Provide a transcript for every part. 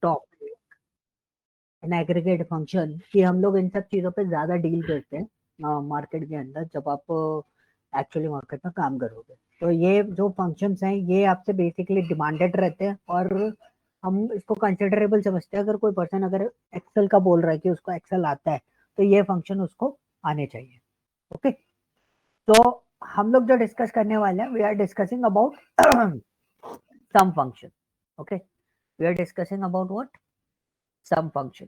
Topic an aggregate function कि हम लोग इन सब चीज़ों पे ज़्यादा डील करते हैं मार्केट के अंदर, जब आप एक्चुअली मार्केट में काम करोगे। तो ये जो फंक्शंस हैं ये आपसे बेसिकली डिमांडेड रहते हैं, और हम इसको कंसिडरेबल समझते हैं। अगर कोई पर्सन अगर एक्सेल का बोल रहा है कि उसको एक्सेल आता है, तो ये फंक्शन उसको आने चाहिए। ओके, तो हम लोग जो डिस्कस करने वाले हैं, we are discussing about sum function. Okay, we are discussing about what, sum function.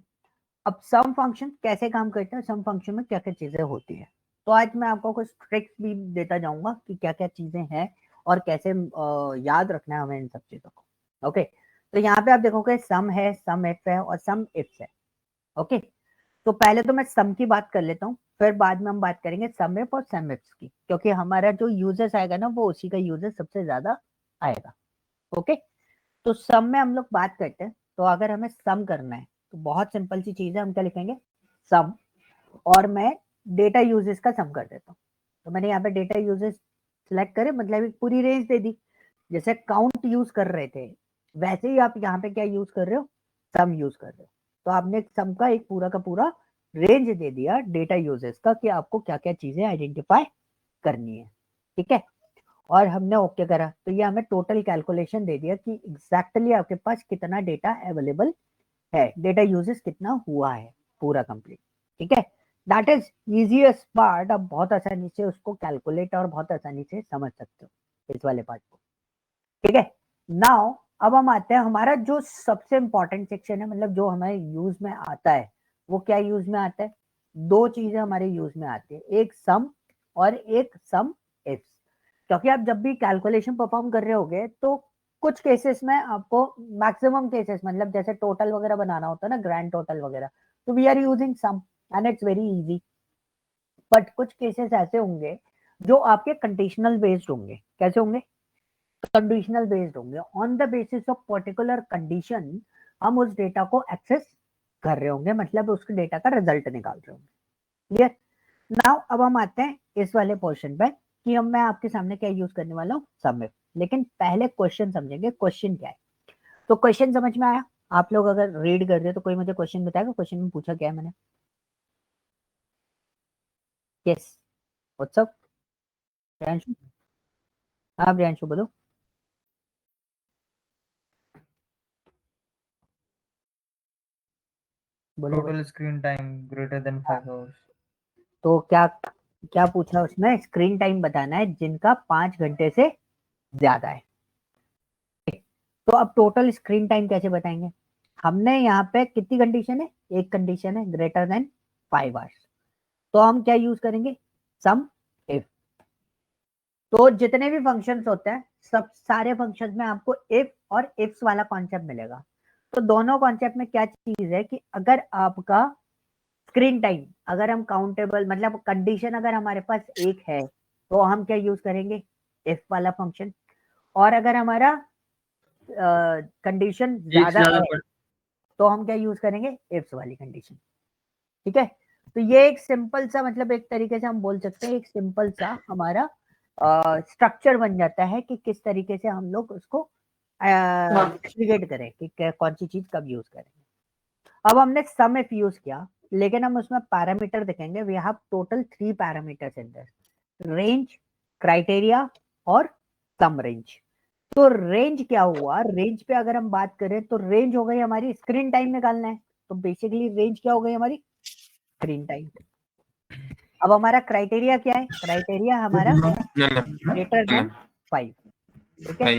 अब सम फंक्शन कैसे काम करते हैं, सम फंक्शन में क्या क्या चीजें होती है, तो आज मैं आपको कुछ ट्रिक्स भी देता जाऊंगा कि क्या क्या चीजें हैं और कैसे याद रखना है हमें इन सब चीजों को। ओके, तो यहाँ पे आप देखोगे सम है, सम इफ है और सम इफ्स है। ओके, तो पहले तो मैं सम की बात कर लेता हूँ, फिर बाद में हम बात करेंगे सम इफ और सम इफ्स की, क्योंकि हमारा जो यूजेस आएगा ना वो उसी का यूजेस सबसे ज्यादा आएगा। ओके, तो सम में हम लोग बात करते हैं, तो अगर हमें सम करना है तो बहुत सिंपल सी चीज है, हम क्या लिखेंगे, सम, और मैं डेटा यूजेस का सम कर देता हूँ। तो मैंने यहाँ पे डेटा यूजेस सिलेक्ट करे, मतलब एक पूरी रेंज दे दी। जैसे काउंट यूज कर रहे थे, वैसे ही आप यहाँ पे क्या यूज कर रहे हो, सम यूज कर रहे हो। तो आपने सम का एक पूरा का पूरा रेंज दे दिया डेटा यूजेस का कि आपको क्या क्या चीजें आइडेंटिफाई करनी है। ठीक है, और हमने ओके करा, तो ये हमें टोटल कैलकुलेशन दे दिया कि एग्जैक्टली आपके पास कितना डेटा अवेलेबल है, डेटा यूजेस कितना हुआ है पूरा कंप्लीट। ठीक है, दैट इज इजीएस्ट पार्ट। आप बहुत आसानी से उसको कैलकुलेट और बहुत आसानी से समझ सकते हो इस वाले पार्ट को। ठीक है, नाउ अब हम आते हैं, हमारा जो सबसे इंपॉर्टेंट सेक्शन है, मतलब जो हमारे यूज में आता है, वो क्या यूज में आता है, दो चीजें हमारे यूज में आती है, एक सम और एक सम इफ्स। क्योंकि आप जब भी कैलकुलेशन परफॉर्म कर रहे होगे तो कुछ केसेस में आपको, मैक्सिमम केसेस मतलब जैसे टोटल वगैरह बनाना होता है ना, ग्रैंड टोटल वगैरह, तो we are using sum and it's very easy. But कुछ केसेस ऐसे होंगे जो आपके कंडीशनल बेस्ड होंगे। कैसे होंगे, कंडीशनल बेस्ड होंगे, on the basis of particular condition हम उस डेटा को एक्सेस कर रहे होंगे, मतलब उसके डेटा का रिजल्ट निकाल रहे होंगे। क्लियर, नाउ अब हम आते हैं इस वाले पोर्शन पे कि हम, मैं आपके सामने क्या यूज करने वाला हूँ, सम इफ। लेकिन पहले क्वेश्चन समझेंगे, क्वेश्चन क्या है। तो क्वेश्चन समझ में आया, आप लोग अगर रीड कर रहे हो तो कोई मुझे क्वेश्चन बताएगा, क्वेश्चन में पूछा क्या है मैंने। यस, व्हाट्सअप, प्रियांशु, हाँ प्रियांशु बोलो। बोलो भाई। Total screen time greater than हाँ, 5 hours. तो क्या क्या पूछा उसमें, स्क्रीन टाइम बताना है जिनका 5 घंटे से ज्यादा है। तो अब टोटल स्क्रीन टाइम कैसे बताएंगे, हमने यहाँ पे कितनी कंडीशन है, एक कंडीशन है ग्रेटर देन 5 आवर्स, तो हम क्या यूज करेंगे, सम इफ। तो जितने भी फंक्शंस होते हैं, सब सारे फंक्शंस में आपको इफ और इफ्स वाला कॉन्सेप्ट मिलेगा। तो दोनों कॉन्सेप्ट में क्या चीज है कि अगर आपका स्क्रीन टाइम, अगर हम काउंटेबल, मतलब कंडीशन अगर हमारे पास एक है, तो हम क्या यूज करेंगे, इफ वाला फंक्शन। और अगर हमारा कंडीशन एक से ज्यादा ज्यादा है, तो हम क्या यूज करेंगे, इफ्स वाली कंडीशन। ठीक है, तो ये एक सिंपल सा, मतलब एक तरीके से हम बोल सकते हैं एक सिंपल सा हमारा स्ट्रक्चर बन जाता है कि किस तरीके से हम लोग उसको नेविगेट करें कि कौन सी चीज कब यूज करेंगे। अब हमने सम इफ यूज किया, लेकिन हम उसमें पैरामीटर देखेंगे, we have total 3 parameters in this, range, criteria और सम रेंज। तो रेंज क्या हुआ, रेंज पे अगर हम बात करें तो रेंज हो गई हमारी, स्क्रीन टाइम निकालना है, तो बेसिकली रेंज क्या हो गई हमारी, स्क्रीन टाइम। अब हमारा क्राइटेरिया क्या है, क्राइटेरिया हमारा ग्रेटर देन 5। ठीक है,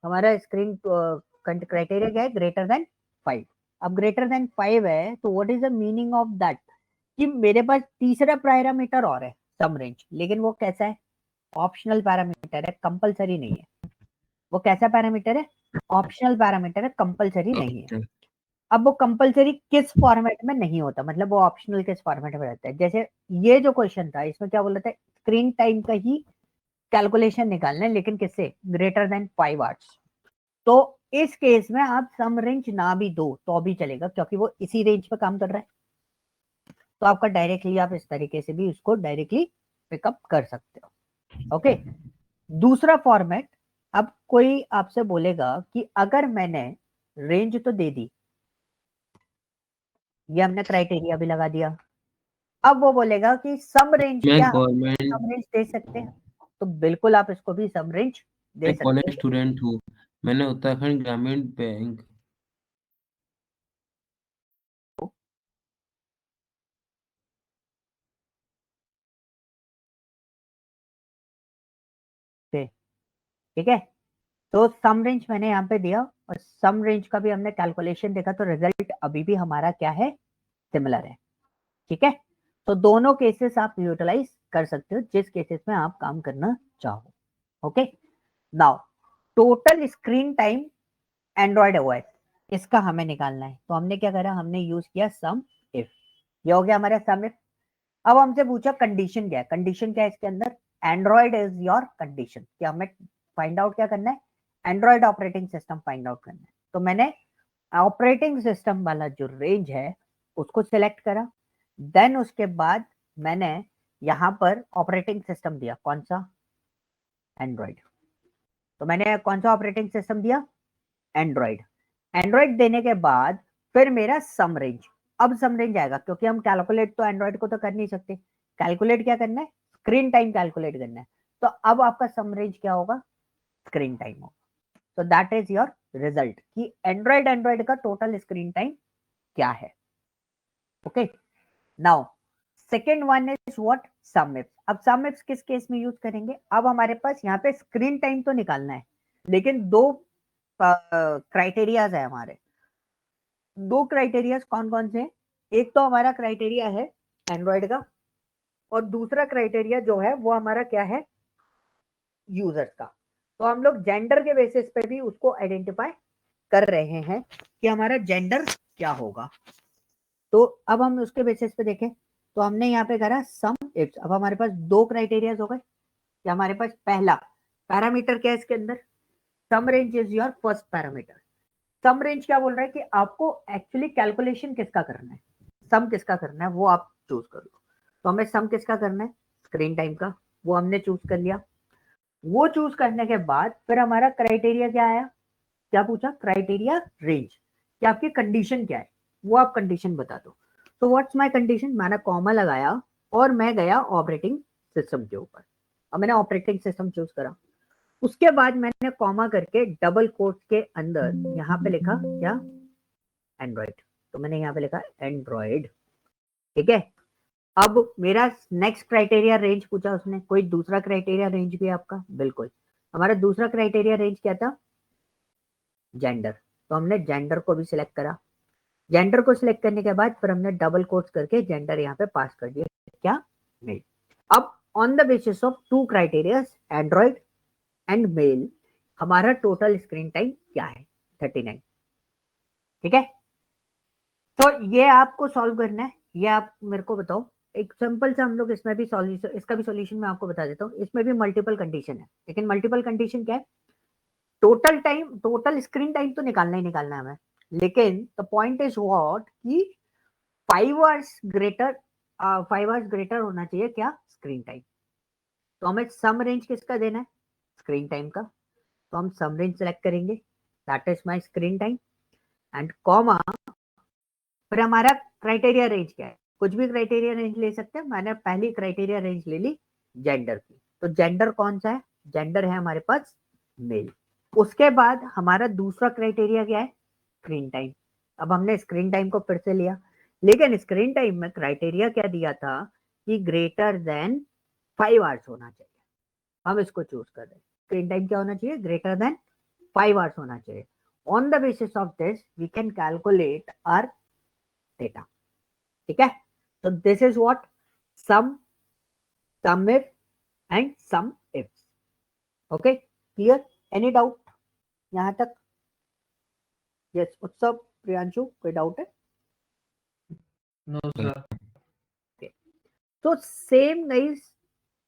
हमारा स्क्रीन क्राइटेरिया क्या है, ग्रेटर देन 5। अब ग्रेटर देन 5 है, तो what is the meaning of that, कि मेरे पास तीसरा पैरामीटर और है, सम रेंज, लेकिन वो कैसा है, ऑप्शनल पैरामीटर है, कंपलसरी नहीं है। वो कैसा पैरामीटर है, ऑप्शनल पैरामीटर है, कंपलसरी नहीं है। अब वो कंपलसरी किस फॉर्मेट में नहीं होता, मतलब वो ऑप्शनल किस फॉर्मेट में रहता है, जैसे ये जो क्वेश्चन था इसमें क्या बोला था, स्क्रीन टाइम का ही कैलकुलेशन निकालना है, लेकिन किससे, ग्रेटर देन 5 आवर्स। तो इस केस में आप सम रेंज ना भी दो तो भी चलेगा, क्योंकि वो इसी रेंज पे काम कर रहा है। तो आपका डायरेक्टली आप इस तरीके से भी उसको डायरेक्टली पिकअप कर सकते हो। ओके, दूसरा फॉर्मेट, अब कोई आपसे बोलेगा कि अगर मैंने रेंज तो दे दी, ये हमने क्राइटेरिया भी लगा दिया। अब वो बोलेगा कि सम रेंज, मैं क्या हम गवर्नमेंट सम रेंज दे सकते हैं? तो बिल्कुल आप इसको भी सम रेंज दे मैं सकते कॉलेज हैं। स्टूडेंट हूँ, मैंने उत्तराखंड ग्रामीण बैंक ठीक है, तो सम रेंज मैंने यहाँ पे दिया और सम रेंज का भी हमने कैलकुलेशन देखा, तो रिजल्ट अभी भी हमारा क्या है, सिमिलर है। ठीक है, तो दोनों केसेस आप यूटिलाइज कर सकते हो जिस केसेस में आप काम करना चाहो। Okay, now total screen time Android OS, इसका हमें निकालना है। तो हमने क्या करा, हमने यूज किया सम इफ। ये हो गया हमारा सम इफ। अब हमसे पूछा कंडीशन क्या है, कंडीशन क्या है इसके अंदर, एंड्रॉइड इज योर कंडीशन, कि हमें फाइंड आउट क्या करना है, Android operating system find out करना है। तो मैंने ऑपरेटिंग सिस्टम वाला जो रेंज है उसको सिलेक्ट करा, देन उसके बाद मैंने यहां पर ऑपरेटिंग सिस्टम दिया, कौन सा, एंड्रॉइड। तो मैंने कौन सा ऑपरेटिंग सिस्टम दिया, एंड्रॉइड। एंड्रॉइड देने के बाद फिर मेरा सम रेंज, अब सम रेंज आएगा क्योंकि हम कैलकुलेट तो एंड्रॉइड को तो कर नहीं सकते, कैलकुलेट क्या करना है, स्क्रीन टाइम कैलकुलेट करना है। तो अब आपका सम रेंज क्या होगा, स्क्रीन टाइम होगा। तो दैट इज योर रिजल्ट कि एंड्रॉइड का टोटल स्क्रीन टाइम क्या है। Okay, now second one is what, some ifs. अब सम इफ्स किस केस में यूज करेंगे, अब हमारे पास यहाँ पे स्क्रीन टाइम तो निकालना है, लेकिन दो क्राइटेरियाज है हमारे। दो क्राइटेरियाज कौन कौन से हैं, एक तो हमारा क्राइटेरिया है एंड्रॉइड का, और दूसरा क्राइटेरिया जो है वो हमारा क्या है, यूजर्स का। तो हम लोग जेंडर के बेसिस पे भी उसको आइडेंटिफाई कर रहे हैं कि हमारा जेंडर क्या होगा। तो अब हम उसके बेसिस पे देखें, तो हमने यहाँ पे करा सम इफ्स। अब हमारे पास दो क्राइटेरियाज हो गए कि हमारे पास पहला पैरामीटर क्या है इसके अंदर, sum range is your first parameter. Sum range क्या बोल रहा है कि आपको एक्चुअली कैलकुलेशन किसका करना है, सम किसका करना है वो आप चूज कर लो। तो हमें सम किसका करना है, स्क्रीन टाइम का, वो हमने चूज कर लिया। वो चूज करने के बाद फिर हमारा क्राइटेरिया क्या आया, क्या पूछा, क्राइटेरिया रेंज, कि आपकी कंडीशन क्या है, वो आप कंडीशन बता दो। तो व्हाट्स माय कंडीशन, मैंने कॉमा लगाया और मैं गया ऑपरेटिंग सिस्टम के ऊपर। अब मैंने ऑपरेटिंग सिस्टम चूज करा, उसके बाद मैंने कॉमा करके डबल कोट के अंदर यहाँ पे लिखा क्या, एंड्रॉइड। तो मैंने यहाँ पे लिखा एंड्रॉइड। ठीक है, अब मेरा नेक्स्ट क्राइटेरिया रेंज पूछा उसने, कोई दूसरा क्राइटेरिया रेंज भी है आपका, बिल्कुल। हमारा दूसरा क्राइटेरिया रेंज क्या था, जेंडर। तो हमने जेंडर को भी सिलेक्ट करा, जेंडर को सिलेक्ट करने के बाद फिर हमने डबल कोट्स करके जेंडर यहाँ पे पास कर दिया, क्या, मेल। अब on the basis of two criteria Android and male, हमारा टोटल स्क्रीन टाइम क्या है, 39। ठीक है, तो ये आपको सॉल्व करना है, ये आप मेरे को बताओ। एक सिंपल से हम लोग इसमें भी सॉल्यूशन, इसका भी सॉल्यूशन मैं आपको बता देता हूँ। इसमें भी मल्टीपल कंडीशन है, लेकिन मल्टीपल कंडीशन क्या है, total time, total screen time तो निकालना ही निकालना है हमें, लेकिन द पॉइंट इज व्हाट कि 5 आवर्स ग्रेटर, 5 आवर्स ग्रेटर होना चाहिए क्या, स्क्रीन टाइम। तो हमें सम रेंज किसका देना है, स्क्रीन टाइम का। तो हम सम रेंज सेलेक्ट करेंगे, that is my screen time, and comma, फिर हमारा क्राइटेरिया रेंज क्या है, कुछ भी क्राइटेरिया रेंज ले सकते हैं। मैंने पहली क्राइटेरिया रेंज ले ली जेंडर की, तो जेंडर कौन सा है, जेंडर है हमारे पास मेल। उसके बाद हमारा दूसरा क्राइटेरिया क्या है, स्क्रीन टाइम। अब हमने स्क्रीन टाइम को फिर से लिया, लेकिन स्क्रीन टाइम में क्राइटेरिया क्या दिया था कि ग्रेटर देन 5 आवर्स होना चाहिए। हम इसको चूज कर रहे हैं, स्क्रीन टाइम क्या होना चाहिए, ग्रेटर देन 5 आवर्स होना चाहिए। On the basis of this we can calculate our data. ठीक है, तो this is what, sum if and sum ifs. Okay, clear, any doubt यहां तक? यस उत्सव, प्रियांशु, कोई डाउट है? No, sir. तो सेम गाइस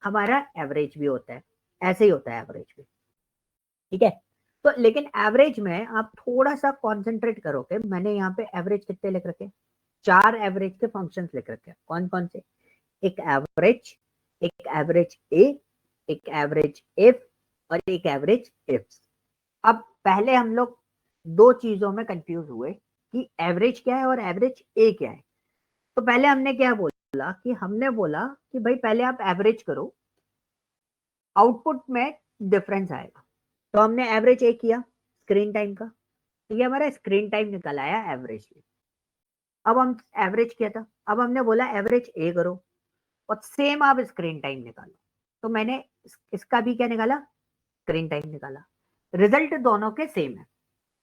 हमारा एवरेज भी होता है, ऐसे ही होता है एवरेज भी। ठीक है, तो लेकिन एवरेज में आप थोड़ा सा कॉन्सेंट्रेट करोगे। मैंने यहाँ पे एवरेज कितने लिख रखे, 4 एवरेज के फंक्शंस लिख रखे हैं। कौन कौन से, एक एवरेज ए, एक एवरेज एफ, और एक एवरेज इफ। अब पहले हम लोग दो चीजों में कंफ्यूज हुए कि एवरेज क्या है और एवरेज ए क्या है। तो पहले हमने क्या बोला कि हमने बोला कि भाई पहले आप एवरेज करो, आउटपुट में डिफरेंस आएगा। तो हमने एवरेज ए किया स्क्रीन टाइम का, तो ये हमारा स्क्रीन टाइम निकल आया एवरेज। अब हम एवरेज किया था, अब हमने बोला एवरेज ए करो और सेम आप स्क्रीन टाइम निकालो। तो मैंने इसका भी क्या निकाला, स्क्रीन टाइम निकाला। रिजल्ट दोनों के सेम है,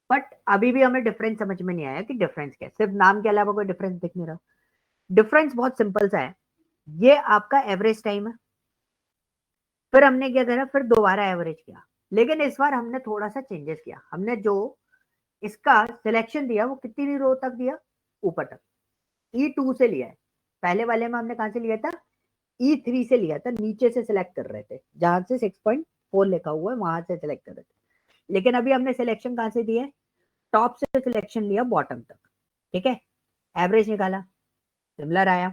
बट अभी भी हमें डिफरेंस समझ में नहीं आया कि डिफरेंस क्या है। सिर्फ नाम के अलावा कोई डिफरेंस दिख नहीं रहा। डिफरेंस बहुत सिंपल सा है, ये आपका एवरेज टाइम है, फिर हमने क्या करा, फिर दोबारा एवरेज किया, लेकिन इस बार हमने थोड़ा सा चेंजेस किया। हमने जो इसका सिलेक्शन दिया वो कितनी रो तक दिया, ऊपर तक, E2 से लिया है। पहले वाले में हमने कहां से लिया था, E3 से लिया था, नीचे से सिलेक्ट कर रहे थे, जहां से 6.4 लिखा हुआ है वहां से सिलेक्ट कर रहे थे। लेकिन अभी हमने सिलेक्शन कहां से दिया है, टॉप से सिलेक्शन लिया बॉटम तक। ठीक है, एवरेज निकाला, सिमिलर आया,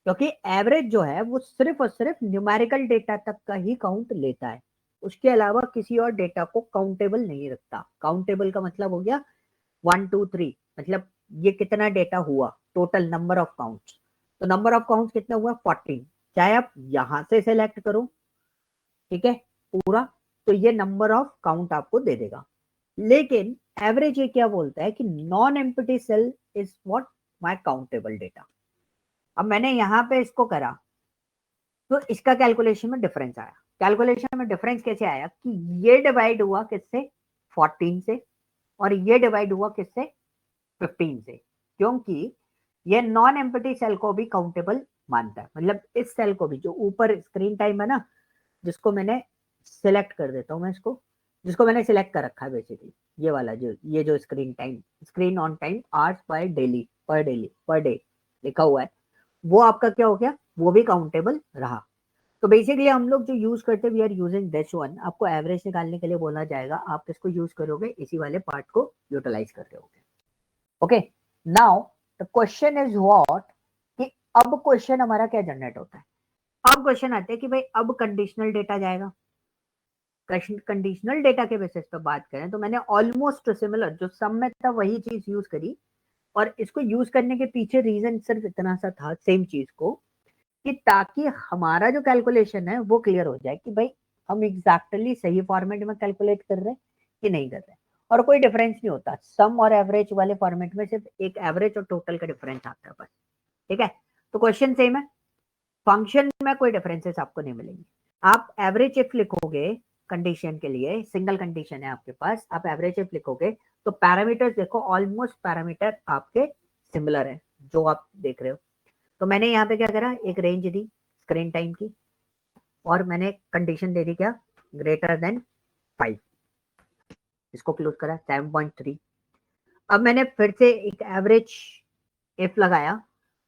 क्योंकि एवरेज जो है वो सिर्फ और सिर्फ न्यूमेरिकल डेटा तक का ही काउंट लेता है, उसके अलावा किसी और डेटा को काउंटेबल नहीं रखता। काउंटेबल का मतलब हो गया 1 2 3, मतलब ये कितना डेटा हुआ, टोटल नंबर ऑफ काउंट्स। तो नंबर ऑफ काउंट्स कितना हुआ, 14। चाहे आप यहां से सिलेक्ट करो, ठीक है, पूरा, तो ये नंबर ऑफ काउंट आपको दे देगा। लेकिन एवरेज ये क्या बोलता है कि non empty cell is what, my countable data. अब मैंने यहां पे इसको करा, तो इसका कैलकुलेशन में डिफरेंस आया। कैलकुलेशन में डिफरेंस कैसे आया कि ये डिवाइड हुआ किससे, 14 से, और ये डिवाइड हुआ किससे, 15 से, क्योंकि ये नॉन एम्प्टी सेल को भी काउंटेबल मानता है। मतलब इस सेल को भी, जो ऊपर स्क्रीन टाइम है ना, जिसको मैंने सिलेक्ट कर देता हूं मैं इसको, जिसको मैंने सिलेक्ट कर रखा है बेसिकली, ये वाला जो, ये जो screen time, screen on time hours by daily, per day लिखा हुआ है, वो आपका क्या हो गया, वो भी काउंटेबल रहा। तो बेसिकली हम लोग जो यूज करते हैं, we are using this one. आपको एवरेज निकालने के लिए बोला जाएगा, आप किसको यूज करोगे, इसी वाले पार्ट को यूटिलाइज कर रहे होगे। Okay, now the question is what, कि अब क्वेश्चन हमारा क्या जनरेट होता है। अब क्वेश्चन आते हैं कि भाई अब कंडीशनल डेटा जाएगा। कंडीशनल डेटा के बेसिस पे बात करें तो मैंने ऑलमोस्ट सिमिलर जो सम में था वही चीज यूज करी, और इसको यूज करने के पीछे रीजन सिर्फ इतना सा था, सेम चीज को, कि ताकि हमारा जो कैलकुलेशन है वो क्लियर हो जाए कि भाई हम एग्जैक्टली सही फॉर्मेट में कैलकुलेट कर रहे हैं कि नहीं कर रहे, और कोई डिफरेंस नहीं होता। सम और एवरेज वाले फॉर्मेट में सिर्फ एक एवरेज और टोटल का डिफरेंस आता है बस। ठीक है, तो क्वेश्चन सेम है, फंक्शन में कोई डिफरेंसेस आपको नहीं मिलेंगे। आप एवरेज इफ लिखोगे कंडीशन के लिए, सिंगल कंडीशन है आपके पास, आप एवरेज इफ लिखोगे तो पैरामीटर्स देखो, ऑलमोस्ट पैरामीटर आपके सिमिलर है जो आप देख रहे हो। तो मैंने यहाँ पे क्या करा, एक रेंज दी स्क्रीन टाइम की, और मैंने कंडीशन दे दी क्या, ग्रेटर देन 5, इसको क्लोज करा 7.3। अब मैंने फिर से एक एवरेज इफ लगाया,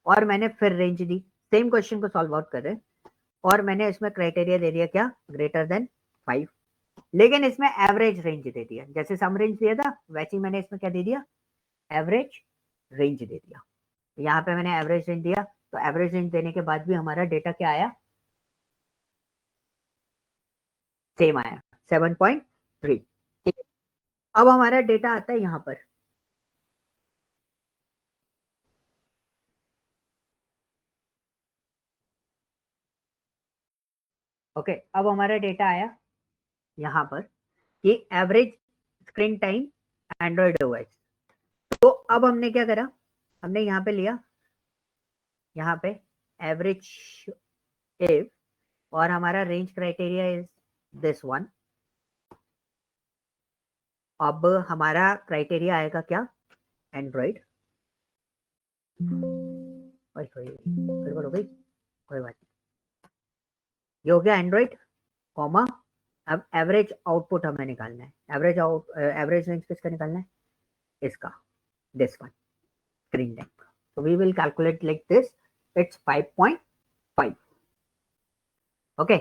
और मैंने फिर रेंज दी, सेम क्वेश्चन को सॉल्व आउट कर रहे, और मैंने इसमें क्राइटेरिया दे दिया क्या, ग्रेटर देन 5, लेकिन इसमें एवरेज रेंज दे दिया। जैसे सम रेंज दिया था वैसे ही मैंने इसमें क्या दे दिया, एवरेज रेंज दे दिया। यहाँ पे मैंने एवरेज रेंज दिया, तो एवरेज रेंज देने के बाद भी हमारा डेटा क्या आया, सेम आया 7.3। ठीक है, अब हमारा डेटा आता है यहाँ पर, ओके, अब हमारा डेटा आया यहाँ पर कि average screen time Android OS. तो अब हमने क्या करा, हमने यहाँ पे लिया, यहाँ पे एवरेज इफ, और हमारा range criteria is this one. अब हमारा क्राइटेरिया आएगा क्या, एंड्रॉइड, गड़बड़ हो गई, कोई बात नहीं, ये हो गया एंड्रॉइड, कॉमा, अब एवरेज आउटपुट हमें निकालना है, एवरेज रेंज किसका निकालना है, इसका, दिस वन, स्क्रीन टाइम का। तो we will calculate like this, it's 5.5। Okay,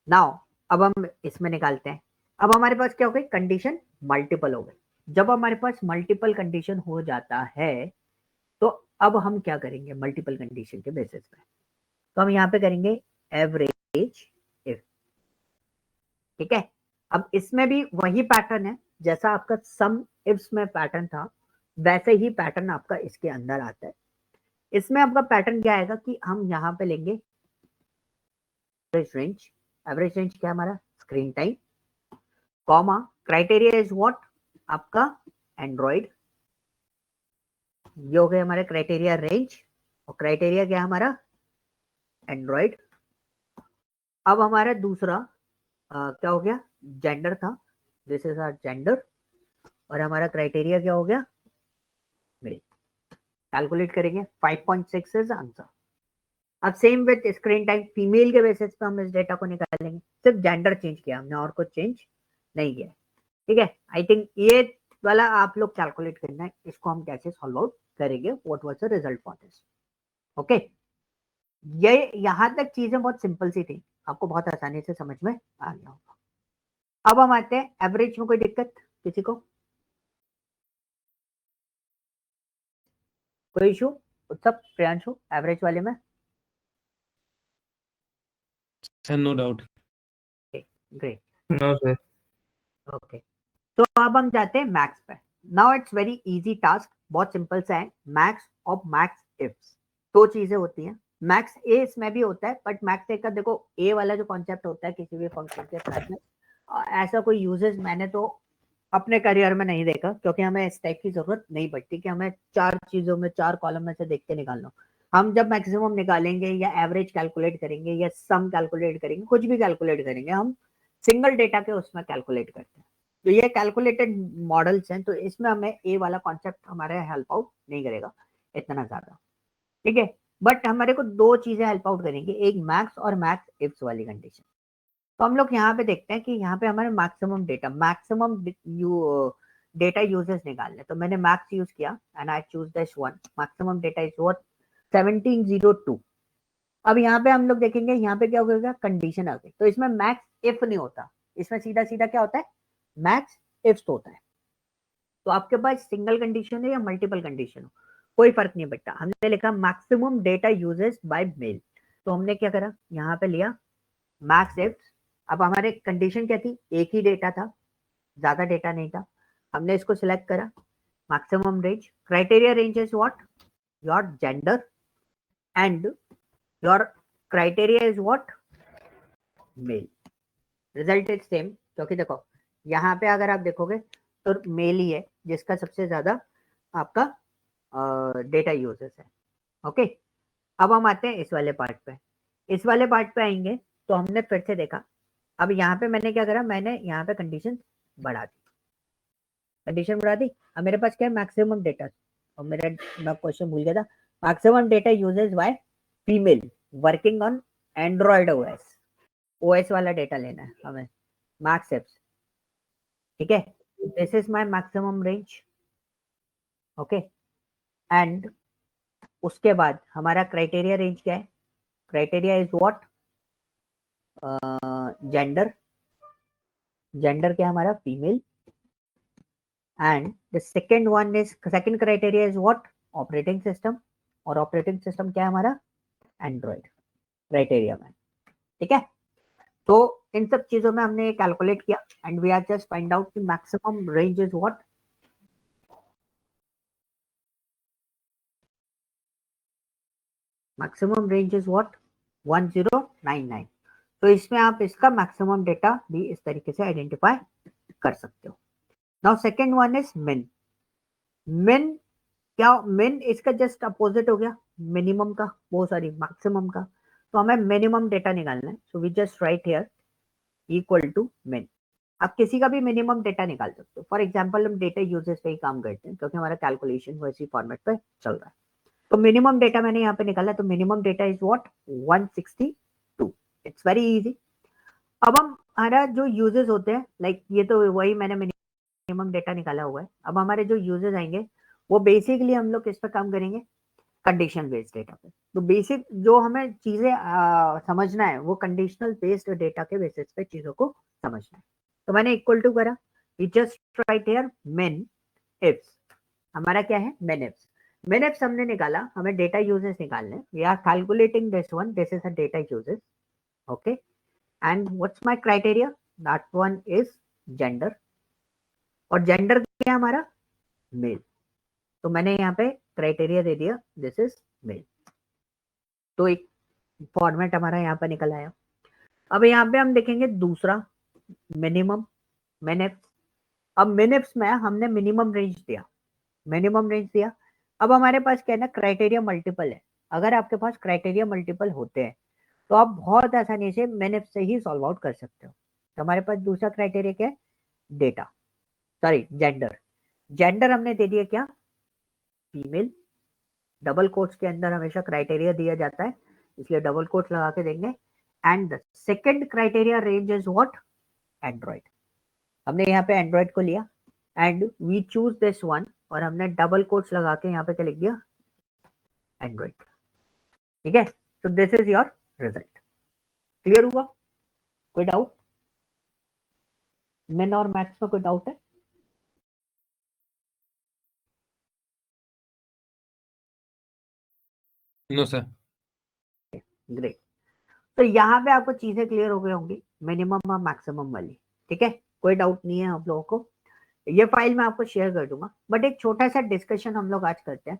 now अब हम इसमें निकालते हैं। अब हमारे पास क्या हो गई, कंडीशन मल्टीपल हो गई। जब हमारे पास मल्टीपल कंडीशन हो जाता है तो अब हम क्या करेंगे, मल्टीपल कंडीशन के बेसिस पे, तो हम यहाँ पे करेंगे एवरेज इफ। ठीक है, अब इसमें भी वही पैटर्न है, जैसा आपका सम इफ्स में पैटर्न था वैसे ही पैटर्न आपका इसके अंदर आता है। इसमें आपका पैटर्न क्या आएगा कि हम यहाँ पे लेंगे एवरेज रेंज। एवरेज रेंज क्या हमारा screen time, comma criteria is what आपका एंड्रॉइड, ये हो गया हमारा क्राइटेरिया रेंज, और क्राइटेरिया क्या हमारा एंड्रॉइड। अब हमारा दूसरा क्या हो गया जेंडर था, दिस इज आवर जेंडर, और हमारा क्राइटेरिया क्या हो गया मेल। कैलकुलेट करेंगे 5.6 इज आंसर। अब same with screen time female के बेसिस पे हम इस डेटा को निकालेंगे, सिर्फ जेंडर चेंज किया हमने और कुछ चेंज नहीं किया। ठीक है, आई थिंक ये वाला आप लोग कैलकुलेट करना है, इसको हम कैसे सॉल्व आउट करेंगे, what was the result for this. Okay, ये यहां तक चीजें बहुत सिंपल सी थी, आपको बहुत आसानी से समझ में आ गया होगा। अब हम आते हैं एवरेज में, कोई दिक्कत किसी को, कोई इशू उत्सव प्रियांशु एवरेज वाले में? Sir no doubt. Great, no sir. Okay. तो अब हम जाते हैं मैक्स पे। Now it's very easy task, बहुत सिंपल सा है, मैक्स और मैक्स इफ्स दो चीजें होती हैं। मैक्स ए इसमें भी होता है, बट मैक्स ए का देखो ए वाला जो कॉन्सेप्ट होता है किसी भी फंक्शन के साथ में, ऐसा कोई यूजेस मैंने तो अपने करियर में नहीं देखा, क्योंकि हमें इस टाइप की जरूरत नहीं पड़ती कि हमें चार चीजों में चार कॉलम में से देख के निकालना। हम जब मैक्सिमम निकालेंगे या एवरेज कैलकुलेट करेंगे या सम कैलकुलेट करेंगे, कुछ भी कैलकुलेट करेंगे, हम सिंगल डेटा के उसमें कैलकुलेट करते हैं। तो ये कैलकुलेटेड मॉडल्स हैं, तो इसमें हमें ए वाला कॉन्सेप्ट हमारे हेल्प आउट नहीं करेगा इतना ज्यादा। ठीक है, बट हमारे को दो चीजें हेल्प आउट करेंगी, एक मैक्स और मैक्स इफ्स वाली कंडीशन। तो हम लोग यहाँ पे देखते हैं कि यहाँ पे हमारे मैक्सिमम डेटा यूजेस निकालने, तो मैंने मैक्स यूज किया and I choose this one, maximum data is what 1702। अब यहाँ पे हम लोग देखेंगे, यहाँ पे क्या होगा कंडीशन आ गई, तो इसमें मैक्स इफ नहीं होता, इसमें सीधा सीधा क्या होता है मैक्स इफ होता है। तो आपके पास सिंगल कंडीशन है या मल्टीपल कंडीशन हो कोई फर्क नहीं पड़ता, हमने लिखा maximum data uses by male, तो हमने क्या करा यहाँ पे लिया मैक्स इफ। अब हमारे कंडीशन क्या थी, एक ही डेटा था, ज्यादा डेटा नहीं था, हमने इसको सिलेक्ट करा maximum range, criteria range is what your gender and your criteria is what male. Result is same, क्योंकि देखो यहाँ पे अगर आप देखोगे तो मेल ही है जिसका सबसे ज्यादा आपका डेटा यूजेस है। ओके, अब हम आते हैं इस वाले पार्ट पे। इस वाले पार्ट पे आएंगे तो हमने फिर से देखा, अब यहाँ पे मैंने क्या करा, मैंने यहाँ पे कंडीशन बढ़ा दी, कंडीशन बढ़ा दी। अब मेरे पास क्या है मैक्सिमम डेटा, और मेरा मैं क्वेश्चन भूल गया था, maximum data uses by female working on Android OS, OS वाला डेटा लेना है हमें मैक्स एप्स। ठीक है, this is my maximum range. Okay, and उसके बाद हमारा क्राइटेरिया रेंज क्या है, criteria is what gender, gender क्या है हमारा female, and the second one is second criteria is what operating system, और ऑपरेटिंग सिस्टम क्या है हमारा एंड्रॉइड क्राइटेरिया में। ठीक है, तो इन सब चीजों में हमने कैलकुलेट किया and we are just find out कि maximum range is what, maximum range is what 1099। तो इसमें आप इसका मैक्सिमम डेटा भी इस तरीके से आइडेंटिफाई कर सकते हो। नाउ सेकेंड वन इज मिन। मिन क्या, मिन इसका जस्ट अपोजिट हो गया मिनिमम का, वो सॉरी मैक्सिमम का, तो हमें मिनिमम डेटा निकालना है, so we just write here equal to min. आप किसी का भी मिनिमम डेटा निकाल सकते हो, फॉर एग्जांपल हम डेटा यूजेस पे ही काम करते हैं क्योंकि हमारा कैलकुलेशन वैसी फॉर्मेट पे चल रहा है। तो मिनिमम डेटा मैंने यहाँ पे निकाला, तो minimum data is what 162। It's very easy. अब हम हमारा जो यूजेस होते हैं लाइक ये तो वही मैंने मिनिमम डेटा निकाला हुआ है। अब हमारे जो यूजेस आएंगे वो बेसिकली हम लोग किस पे काम करेंगे, कंडीशन बेस्ड डेटा पे। तो बेसिक जो हमें चीजें समझना है वो कंडीशनल बेस्ड डेटा के बेसिस पे चीजों को समझना है। तो मैंने इक्वल टू करा, we just write here min ifs, हमारा क्या है मेन इफ्स। मेन इफ्स हमने निकाला, हमें डेटा यूजेस निकालने, we are calculating this one, this is a data uses. Okay, and what's my criteria, that one is gender, और gender क्या है हमारा मेल। तो मैंने यहाँ पे क्राइटेरिया दे दिया, दिस इज मेल। तो एक फॉर्मेट हमारा यहाँ पर निकल आया। अब यहाँ पे हम देखेंगे दूसरा मिनिमम मिनिप्स। अब मिनिप्स में हमने मिनिमम रेंज दिया। अब हमारे पास क्या है ना, क्राइटेरिया मल्टीपल है। अगर आपके पास क्राइटेरिया मल्टीपल होते हैं तो आप बहुत आसानी से मिनिप्स से ही सॉल्व आउट कर सकते हो। तो हमारे पास दूसरा क्राइटेरिया क्या है, डेटा, सॉरी जेंडर हमने दे दिया क्या, फीमेल। डबल कोट्स के अंदर हमेशा क्राइटेरिया दिया जाता है, इसलिए डबल कोट्स लगा के देंगे। And the second criteria range is what, Android. हमने यहाँ पे एंड्रॉइड को लिया and we choose this one, और हमने डबल कोट्स लगा के यहाँ पे क्या लिख दिया, एंड्रॉइड। ठीक है, तो this is your result. Clear हुआ? कोई डाउट? मेन और मैथ्स में कोई डाउट है? No, sir. ग्रेट। तो यहाँ पे आपको चीजें क्लियर हो गई होंगी, मिनिमम और मैक्सिमम वाली। ठीक है, कोई डाउट नहीं है आप लोगों को। ये फाइल मैं आपको शेयर कर दूंगा, बट एक छोटा सा डिस्कशन हम लोग आज करते हैं।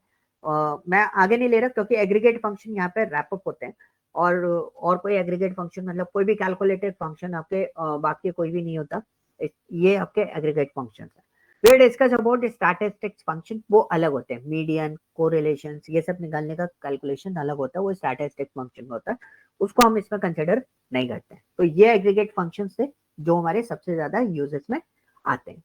मैं आगे नहीं ले रहा क्योंकि एग्रीगेट फंक्शन यहाँ पे रैप अप होते हैं, और कोई एग्रीगेट फंक्शन मतलब कोई भी कैलकुलेटेड फंक्शन आपके बाकी कोई भी नहीं होता, ये आपके एग्रीगेट फंक्शन है। We discuss about statistics function, वो अलग होते हैं, मीडियन, कोरिलेशंस, ये सब निकालने का कैलकुलेशन अलग होता है, वो स्टैटिस्टिक फंक्शन में होता है, उसको हम इसमें कंसिडर नहीं करते हैं। तो ये एग्रीगेट फंक्शन से जो हमारे सबसे ज्यादा यूजेस में आते हैं।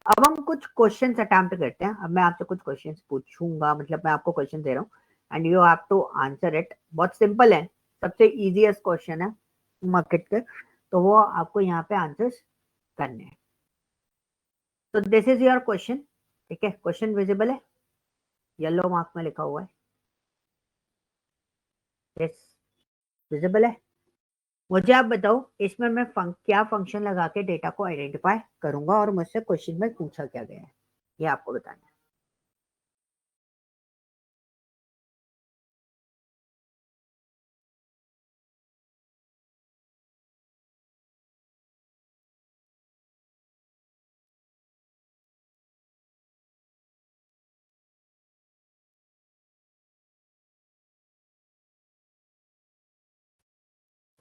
अब हम कुछ क्वेश्चंस अटेम्प्ट करते हैं। अब मैं आपसे कुछ क्वेश्चंस पूछूंगा, मतलब मैं आपको क्वेश्चन दे रहा हूँ and you have to answer it. बहुत सिंपल है, सबसे इजीएस्ट क्वेश्चन है मार्केट के, तो वो आपको यहाँ पे आंसर्स करने हैं। तो दिस इज योर क्वेश्चन। ठीक है, क्वेश्चन विजिबल है, येलो मार्क में लिखा हुआ है, यस विजिबल है। मुझे आप बताओ इसमें मैं क्या फंक्शन लगा के डेटा को आइडेंटिफाई करूंगा और मुझसे क्वेश्चन में पूछा क्या गया है, ये आपको बताना है।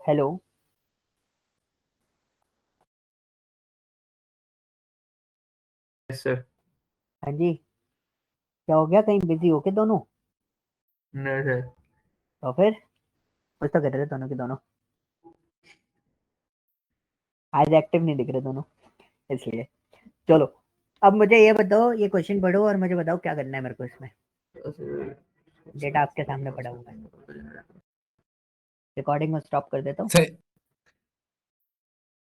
Hello, Yes, sir. हाँ जी, क्या हो गया, कहीं बिजी हो के दोनों? No, sir. तो फिर कुछ तो कर रहे थे दोनों के दोनों, आज एक्टिव नहीं दिख रहे दोनों, इसलिए। चलो, अब मुझे ये बताओ, ये क्वेश्चन पढ़ो और मुझे बताओ क्या करना है मेरे को इसमें। डेटा आपके सामने पड़ा हुआ है, रिकॉर्डिंग में स्टॉप कर देता हूँ। Sir,